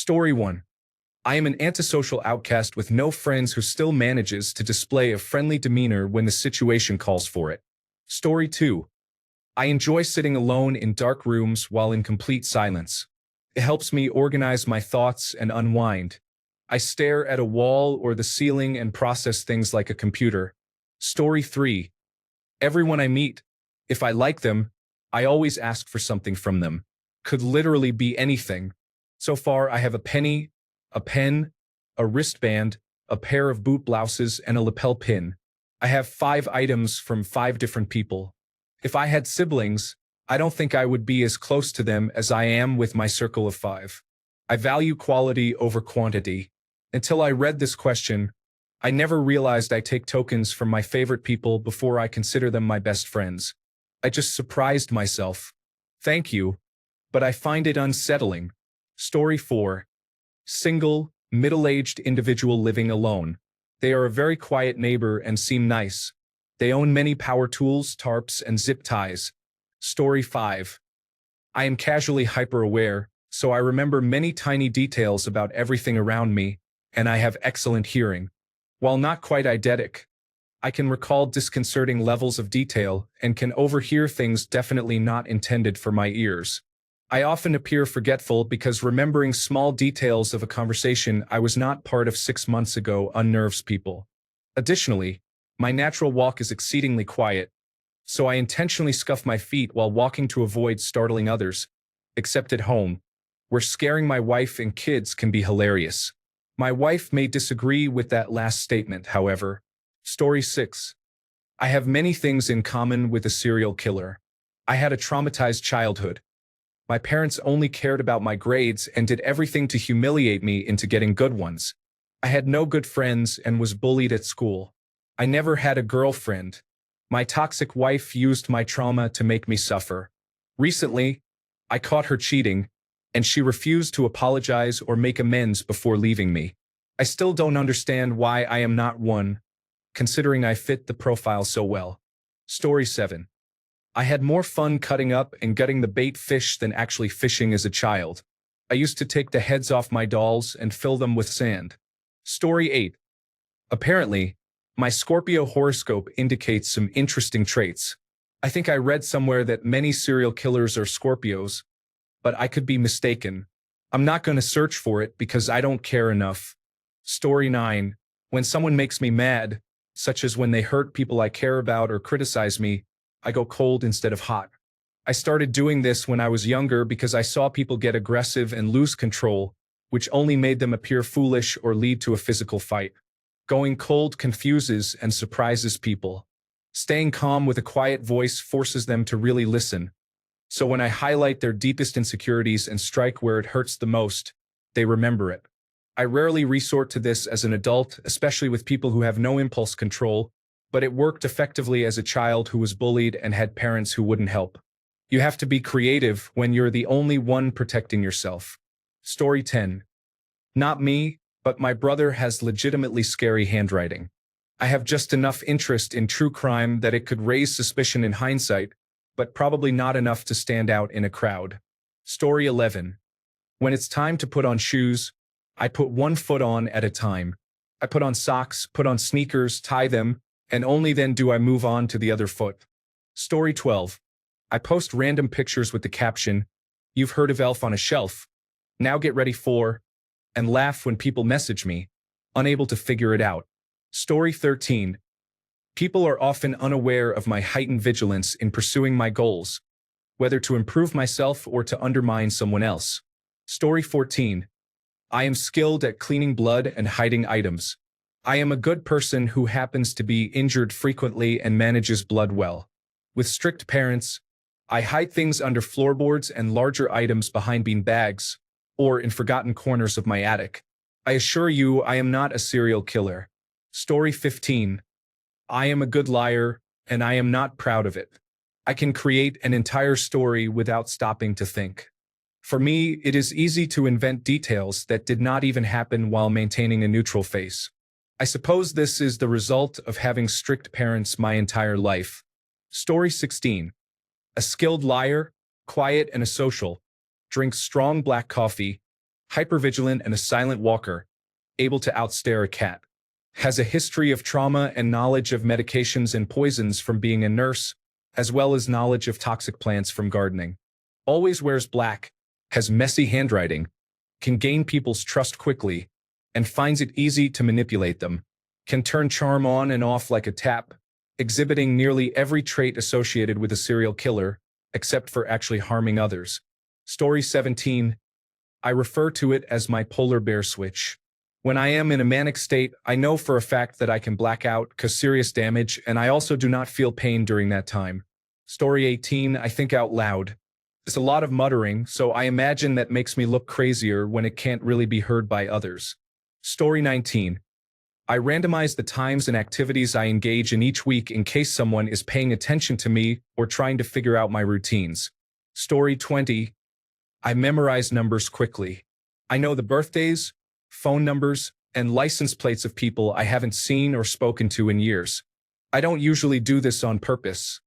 Story 1. I am an antisocial outcast with no friends who still manages to display a friendly demeanor when the situation calls for it. Story 2. I enjoy sitting alone in dark rooms while in complete silence. It helps me organize my thoughts and unwind. I stare at a wall or the ceiling and process things like a computer. Story 3. Everyone I meet, if I like them, I always ask for something from them. Could literally be anything. So far, I have a penny, a pen, a wristband, a pair of boot blouses, and a lapel pin. I have 5 items from 5 different people. If I had siblings, I don't think I would be as close to them as I am with my circle of 5. I value quality over quantity. Until I read this question, I never realized I take tokens from my favorite people before I consider them my best friends. I just surprised myself. Thank you, but I find it unsettling. Story 4. Single, middle-aged individual living alone. They are a very quiet neighbor and seem nice. They own many power tools, tarps, and zip ties. Story 5. I am casually hyper-aware, so I remember many tiny details about everything around me, and I have excellent hearing. While not quite eidetic, I can recall disconcerting levels of detail and can overhear things definitely not intended for my ears. I often appear forgetful because remembering small details of a conversation I was not part of 6 months ago unnerves people. Additionally, my natural walk is exceedingly quiet, so I intentionally scuff my feet while walking to avoid startling others, except at home, where scaring my wife and kids can be hilarious. My wife may disagree with that last statement, however. Story 6. I have many things in common with a serial killer. I had a traumatized childhood. My parents only cared about my grades and did everything to humiliate me into getting good ones. I had no good friends and was bullied at school. I never had a girlfriend. My toxic wife used my trauma to make me suffer. Recently, I caught her cheating, and she refused to apologize or make amends before leaving me. I still don't understand why I am not one, considering I fit the profile so well. Story 7. I had more fun cutting up and gutting the bait fish than actually fishing as a child. I used to take the heads off my dolls and fill them with sand. Story 8. Apparently, my Scorpio horoscope indicates some interesting traits. I think I read somewhere that many serial killers are Scorpios, but I could be mistaken. I'm not going to search for it because I don't care enough. Story 9. When someone makes me mad, such as when they hurt people I care about or criticize me, I go cold instead of hot. I started doing this when I was younger because I saw people get aggressive and lose control, which only made them appear foolish or lead to a physical fight. Going cold confuses and surprises people. Staying calm with a quiet voice forces them to really listen. So when I highlight their deepest insecurities and strike where it hurts the most, they remember it. I rarely resort to this as an adult, especially with people who have no impulse control, but it worked effectively as a child who was bullied and had parents who wouldn't help. You have to be creative when you're the only one protecting yourself. Story 10. Not me, but my brother has legitimately scary handwriting. I have just enough interest in true crime that it could raise suspicion in hindsight, but probably not enough to stand out in a crowd. Story 11. When it's time to put on shoes, I put one foot on at a time. I put on socks, put on sneakers, tie them, and only then do I move on to the other foot. Story 12. I post random pictures with the caption, "You've heard of Elf on a Shelf. Now get ready for," and laugh when people message me, unable to figure it out. Story 13. People are often unaware of my heightened vigilance in pursuing my goals, whether to improve myself or to undermine someone else. Story 14. I am skilled at cleaning blood and hiding items. I am a good person who happens to be injured frequently and manages blood well. With strict parents, I hide things under floorboards and larger items behind bean bags, or in forgotten corners of my attic. I assure you I am not a serial killer. Story 15. I am a good liar, and I am not proud of it. I can create an entire story without stopping to think. For me, it is easy to invent details that did not even happen while maintaining a neutral face. I suppose this is the result of having strict parents my entire life. Story 16. A skilled liar, quiet and a social, drinks strong black coffee, hypervigilant and a silent walker, able to outstare a cat. Has a history of trauma and knowledge of medications and poisons from being a nurse, as well as knowledge of toxic plants from gardening. Always wears black, has messy handwriting, can gain people's trust quickly, and finds it easy to manipulate them. Can turn charm on and off like a tap, exhibiting nearly every trait associated with a serial killer, except for actually harming others. Story 17. I refer to it as my polar bear switch. When I am in a manic state, I know for a fact that I can black out, cause serious damage, and I also do not feel pain during that time. Story 18. I think out loud. There's a lot of muttering, so I imagine that makes me look crazier when it can't really be heard by others. Story 19. I randomize the times and activities I engage in each week in case someone is paying attention to me or trying to figure out my routines. Story 20. I memorize numbers quickly. I know the birthdays, phone numbers, and license plates of people I haven't seen or spoken to in years. I don't usually do this on purpose.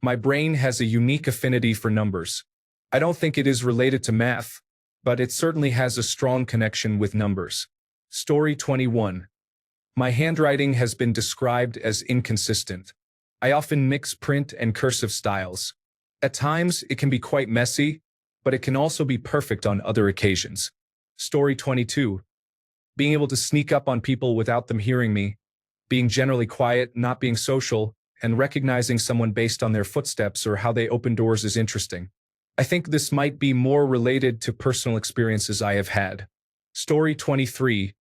My brain has a unique affinity for numbers. I don't think it is related to math, but it certainly has a strong connection with numbers. Story 21. My handwriting has been described as inconsistent. I often mix print and cursive styles. At times, it can be quite messy, but it can also be perfect on other occasions. Story 22. Being able to sneak up on people without them hearing me, being generally quiet, not being social, and recognizing someone based on their footsteps or how they open doors is interesting. I think this might be more related to personal experiences I have had. Story 23.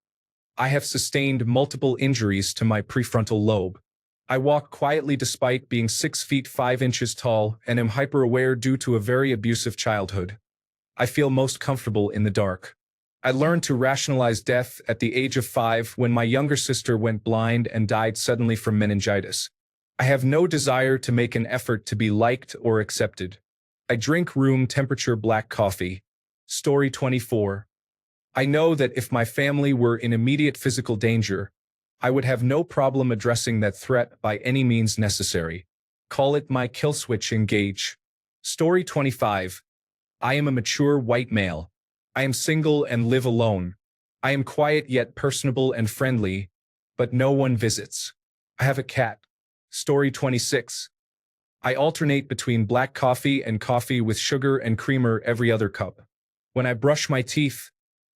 I have sustained multiple injuries to my prefrontal lobe. I walk quietly despite being 6 feet 5 inches tall and am hyper-aware due to a very abusive childhood. I feel most comfortable in the dark. I learned to rationalize death at the age of 5 when my younger sister went blind and died suddenly from meningitis. I have no desire to make an effort to be liked or accepted. I drink room temperature black coffee. Story 24. I know that if my family were in immediate physical danger, I would have no problem addressing that threat by any means necessary. Call it my kill switch engage. Story 25. I am a mature white male. I am single and live alone. I am quiet yet personable and friendly, but no one visits. I have a cat. Story 26. I alternate between black coffee and coffee with sugar and creamer every other cup. When I brush my teeth,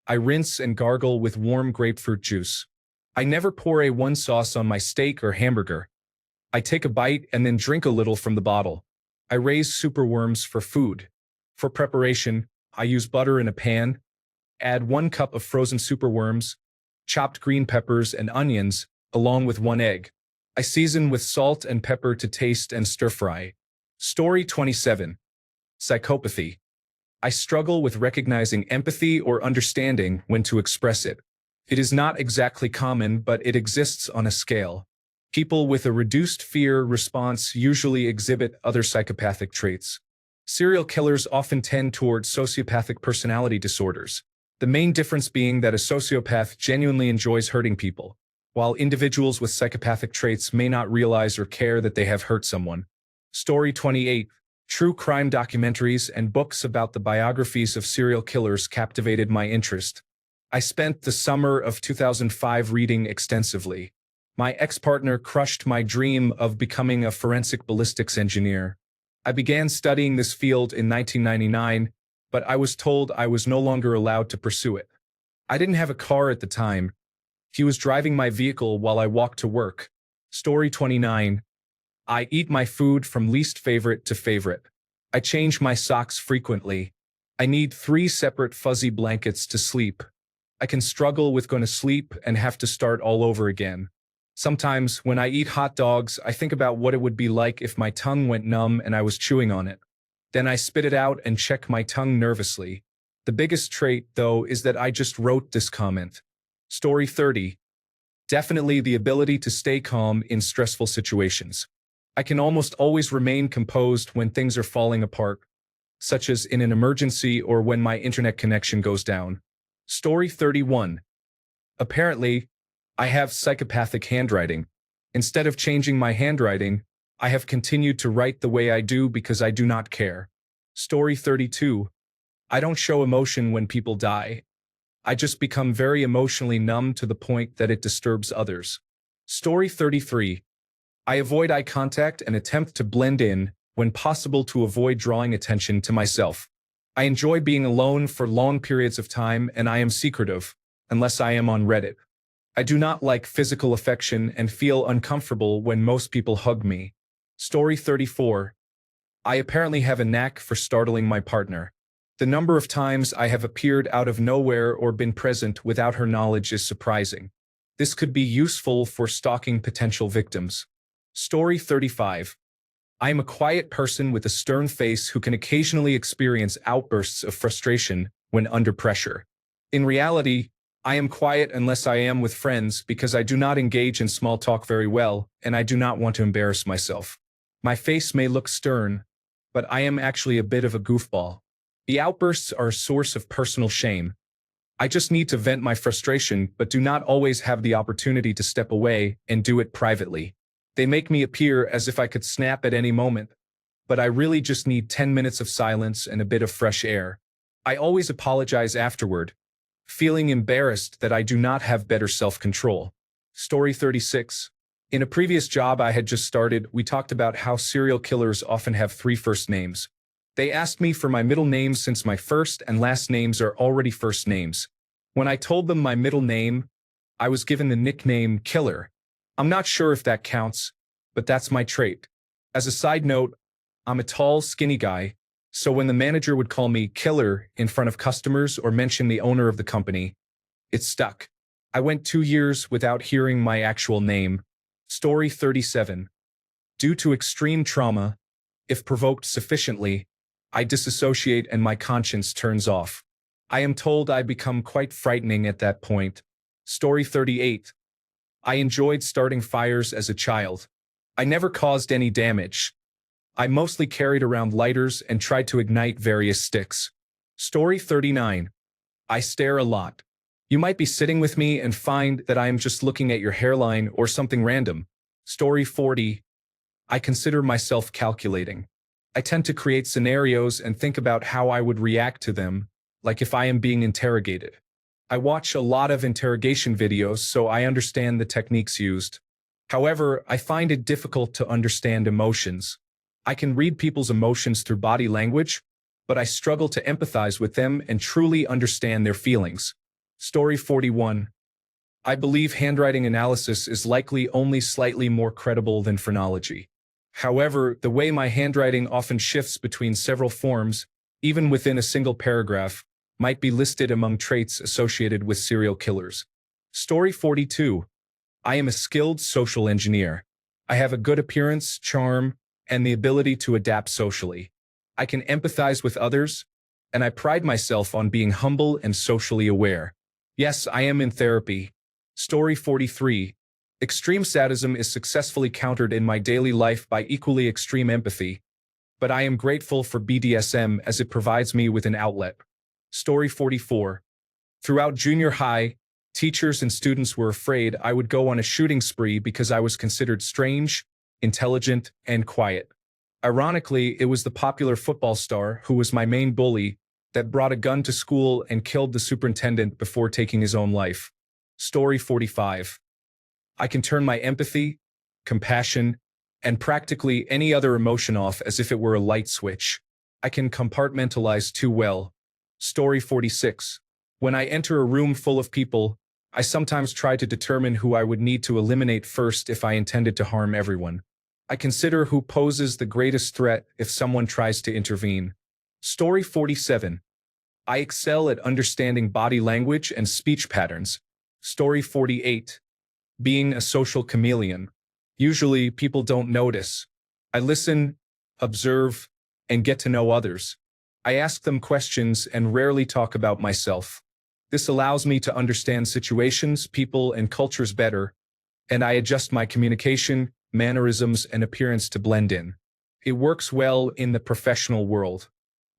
I rinse and gargle with warm grapefruit juice. I never pour A1 sauce on my steak or hamburger. I take a bite and then drink a little from the bottle. I raise superworms for food. For preparation, I use butter in a pan, add 1 cup of frozen superworms, chopped green peppers and onions, along with 1 egg. I season with salt and pepper to taste and stir-fry. Story 27. Psychopathy. I struggle with recognizing empathy or understanding when to express it. It is not exactly common, but it exists on a scale. People with a reduced fear response usually exhibit other psychopathic traits. Serial killers often tend toward sociopathic personality disorders, the main difference being that a sociopath genuinely enjoys hurting people, while individuals with psychopathic traits may not realize or care that they have hurt someone. Story 28. True crime documentaries and books about the biographies of serial killers captivated my interest. I spent the summer of 2005 reading extensively. My ex-partner crushed my dream of becoming a forensic ballistics engineer. I began studying this field in 1999, but I was told I was no longer allowed to pursue it. I didn't have a car at the time. He was driving my vehicle while I walked to work. Story 29. I eat my food from least favorite to favorite. I change my socks frequently. I need 3 separate fuzzy blankets to sleep. I can struggle with going to sleep and have to start all over again. Sometimes, when I eat hot dogs, I think about what it would be like if my tongue went numb and I was chewing on it. Then I spit it out and check my tongue nervously. The biggest trait, though, is that I just wrote this comment. Story 30. Definitely the ability to stay calm in stressful situations. I can almost always remain composed when things are falling apart, such as in an emergency or when my internet connection goes down. Story 31. Apparently, I have psychopathic handwriting. Instead of changing my handwriting, I have continued to write the way I do because I do not care. Story 32. I don't show emotion when people die. I just become very emotionally numb to the point that it disturbs others. Story 33. I avoid eye contact and attempt to blend in when possible to avoid drawing attention to myself. I enjoy being alone for long periods of time, and I am secretive, unless I am on Reddit. I do not like physical affection and feel uncomfortable when most people hug me. Story 34. I apparently have a knack for startling my partner. The number of times I have appeared out of nowhere or been present without her knowledge is surprising. This could be useful for stalking potential victims. Story 35. I am a quiet person with a stern face who can occasionally experience outbursts of frustration when under pressure. In reality, I am quiet unless I am with friends because I do not engage in small talk very well, and I do not want to embarrass myself. My face may look stern, but I am actually a bit of a goofball. The outbursts are a source of personal shame. I just need to vent my frustration, but do not always have the opportunity to step away and do it privately. They make me appear as if I could snap at any moment, but I really just need 10 minutes of silence and a bit of fresh air. I always apologize afterward, feeling embarrassed that I do not have better self-control. Story 36. In a previous job I had just started, we talked about how serial killers often have 3 first names. They asked me for my middle name since my first and last names are already first names. When I told them my middle name, I was given the nickname Killer. I'm not sure if that counts, but that's my trait. As a side note, I'm a tall, skinny guy, so when the manager would call me Killer in front of customers or mention the owner of the company, it stuck. I went 2 years without hearing my actual name. Story 37. Due to extreme trauma, if provoked sufficiently, I disassociate and my conscience turns off. I am told I become quite frightening at that point. Story 38. I enjoyed starting fires as a child. I never caused any damage. I mostly carried around lighters and tried to ignite various sticks. Story 39. I stare a lot. You might be sitting with me and find that I am just looking at your hairline or something random. Story 40. I consider myself calculating. I tend to create scenarios and think about how I would react to them, like if I am being interrogated. I watch a lot of interrogation videos, so I understand the techniques used. However, I find it difficult to understand emotions. I can read people's emotions through body language, but I struggle to empathize with them and truly understand their feelings. Story 41. I believe handwriting analysis is likely only slightly more credible than phrenology. However, the way my handwriting often shifts between several forms, even within a single paragraph, might be listed among traits associated with serial killers. Story 42. I am a skilled social engineer. I have a good appearance, charm, and the ability to adapt socially. I can empathize with others, and I pride myself on being humble and socially aware. Yes, I am in therapy. Story 43. Extreme sadism is successfully countered in my daily life by equally extreme empathy, but I am grateful for BDSM as it provides me with an outlet. Story 44. Throughout junior high, teachers and students were afraid I would go on a shooting spree because I was considered strange, intelligent, and quiet. Ironically, it was the popular football star, who was my main bully, that brought a gun to school and killed the superintendent before taking his own life. Story 45. I can turn my empathy, compassion, and practically any other emotion off as if it were a light switch. I can compartmentalize too well. Story 46. When I enter a room full of people, I sometimes try to determine who I would need to eliminate first if I intended to harm everyone. I consider who poses the greatest threat if someone tries to intervene. Story 47. I excel at understanding body language and speech patterns. Story 48. Being a social chameleon. Usually, people don't notice. I listen, observe, and get to know others. I ask them questions and rarely talk about myself. This allows me to understand situations, people, and cultures better, and I adjust my communication, mannerisms, and appearance to blend in. It works well in the professional world.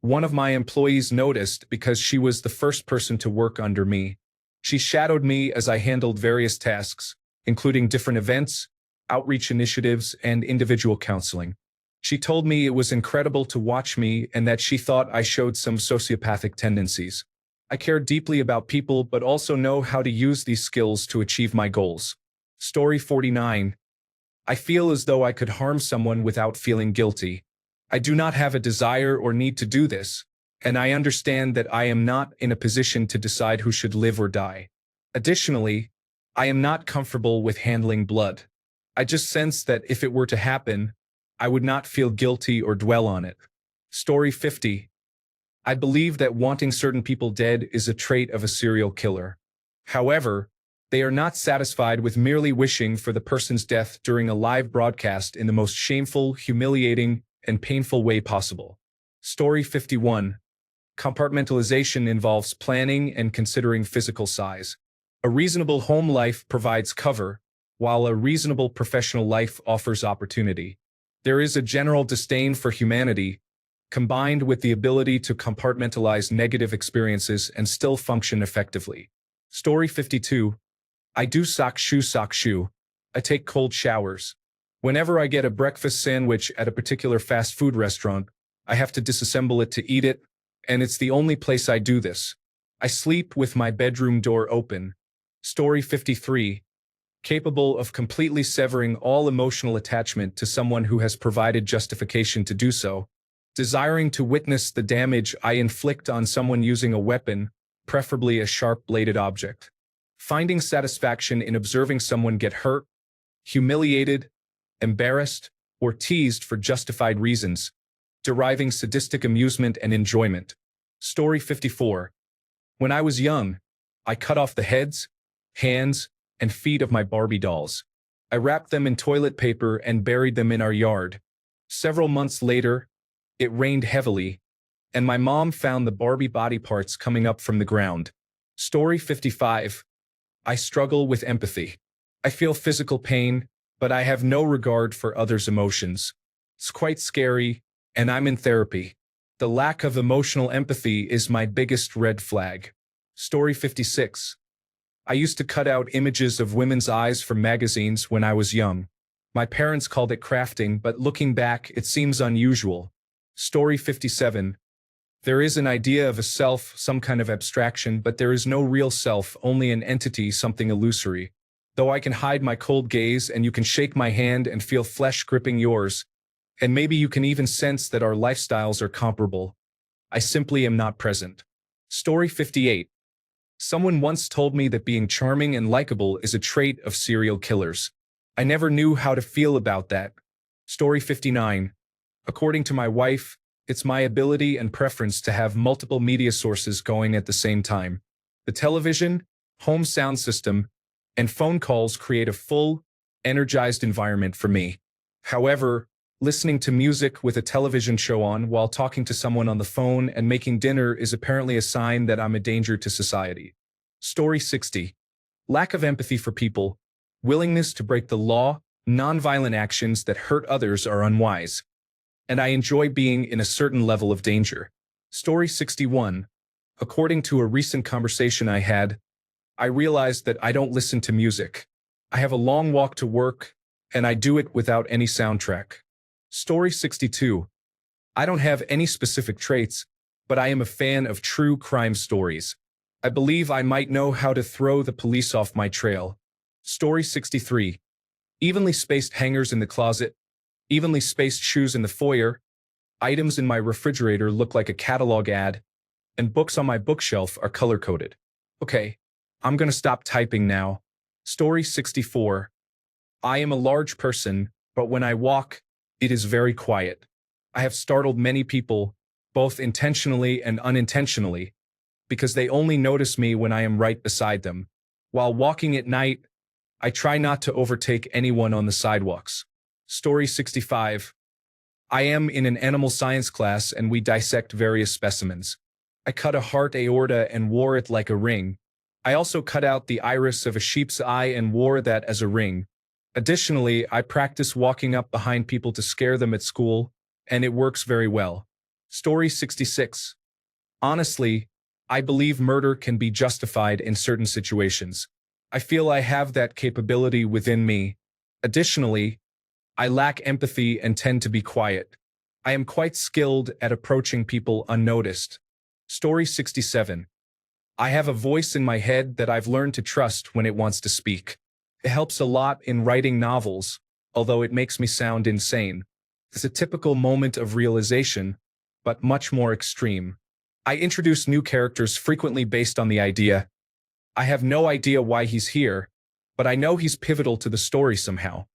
One of my employees noticed because she was the first person to work under me. She shadowed me as I handled various tasks, including different events, outreach initiatives, and individual counseling. She told me it was incredible to watch me and that she thought I showed some sociopathic tendencies. I care deeply about people but also know how to use these skills to achieve my goals. Story 49. I feel as though I could harm someone without feeling guilty. I do not have a desire or need to do this, and I understand that I am not in a position to decide who should live or die. Additionally, I am not comfortable with handling blood. I just sense that if it were to happen, I would not feel guilty or dwell on it. Story 50. I believe that wanting certain people dead is a trait of a serial killer. However, they are not satisfied with merely wishing for the person's death during a live broadcast in the most shameful, humiliating, and painful way possible. Story 51. Compartmentalization involves planning and considering physical size. A reasonable home life provides cover, while a reasonable professional life offers opportunity. There is a general disdain for humanity, combined with the ability to compartmentalize negative experiences and still function effectively. Story 52. I do sock shoe. I take cold showers. Whenever I get a breakfast sandwich at a particular fast food restaurant, I have to disassemble it to eat it, and it's the only place I do this. I sleep with my bedroom door open. Story 53. Capable of completely severing all emotional attachment to someone who has provided justification to do so. Desiring to witness the damage I inflict on someone using a weapon, preferably a sharp-bladed object. Finding satisfaction in observing someone get hurt, humiliated, embarrassed, or teased for justified reasons. Deriving sadistic amusement and enjoyment. Story 54. When I was young, I cut off the heads, hands, and feet of my Barbie dolls. I wrapped them in toilet paper and buried them in our yard. Several months later, it rained heavily, and my mom found the Barbie body parts coming up from the ground. Story 55. I struggle with empathy. I feel physical pain, but I have no regard for others' emotions. It's quite scary, and I'm in therapy. The lack of emotional empathy is my biggest red flag. Story 56. I used to cut out images of women's eyes from magazines when I was young. My parents called it crafting, but looking back, it seems unusual. Story 57. There is an idea of a self, some kind of abstraction, but there is no real self, only an entity, something illusory. Though I can hide my cold gaze and you can shake my hand and feel flesh gripping yours, and maybe you can even sense that our lifestyles are comparable, I simply am not present. Story 58. Someone once told me that being charming and likable is a trait of serial killers. I never knew how to feel about that. Story 59. According to my wife, it's my ability and preference to have multiple media sources going at the same time. The television, home sound system, and phone calls create a full, energized environment for me. However, listening to music with a television show on while talking to someone on the phone and making dinner is apparently a sign that I'm a danger to society. Story 60. Lack of empathy for people, willingness to break the law, nonviolent actions that hurt others are unwise. And I enjoy being in a certain level of danger. Story 61. According to a recent conversation I had, I realized that I don't listen to music. I have a long walk to work, and I do it without any soundtrack. Story 62. I don't have any specific traits, but I am a fan of true crime stories. I believe I might know how to throw the police off my trail. Story 63. Evenly spaced hangers in the closet, evenly spaced shoes in the foyer, items in my refrigerator look like a catalog ad, and books on my bookshelf are color-coded. Okay, I'm gonna stop typing now. Story 64. I am a large person, but when I walk, it is very quiet. I have startled many people, both intentionally and unintentionally, because they only notice me when I am right beside them. While walking at night, I try not to overtake anyone on the sidewalks. Story 65. I am in an animal science class and we dissect various specimens. I cut a heart aorta and wore it like a ring. I also cut out the iris of a sheep's eye and wore that as a ring. Additionally, I practice walking up behind people to scare them at school, and it works very well. Story 66. Honestly, I believe murder can be justified in certain situations. I feel I have that capability within me. Additionally, I lack empathy and tend to be quiet. I am quite skilled at approaching people unnoticed. Story 67. I have a voice in my head that I've learned to trust when it wants to speak. It helps a lot in writing novels, although it makes me sound insane. It's a typical moment of realization, but much more extreme. I introduce new characters frequently based on the idea. I have no idea why he's here, but I know he's pivotal to the story somehow.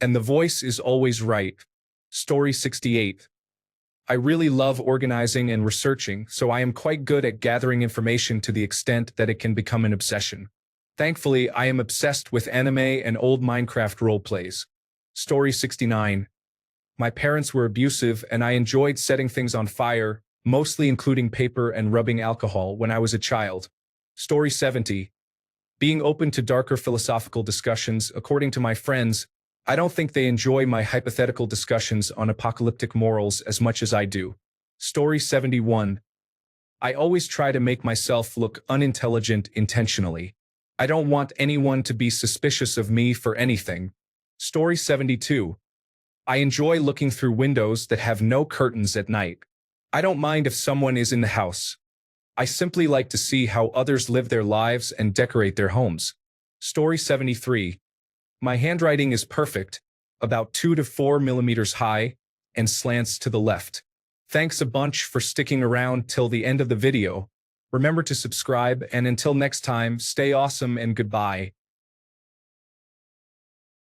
And the voice is always right. Story 68. I really love organizing and researching, so I am quite good at gathering information to the extent that it can become an obsession. Thankfully, I am obsessed with anime and old Minecraft roleplays. Story 69. My parents were abusive and I enjoyed setting things on fire, mostly including paper and rubbing alcohol when I was a child. Story 70. Being open to darker philosophical discussions, according to my friends, I don't think they enjoy my hypothetical discussions on apocalyptic morals as much as I do. Story 71. I always try to make myself look unintelligent intentionally. I don't want anyone to be suspicious of me for anything. Story 72. I enjoy looking through windows that have no curtains at night. I don't mind if someone is in the house. I simply like to see how others live their lives and decorate their homes. Story 73. My handwriting is perfect, about 2 to 4 millimeters high, and slants to the left. Thanks a bunch for sticking around till the end of the video. Remember to subscribe, and until next time, stay awesome and goodbye.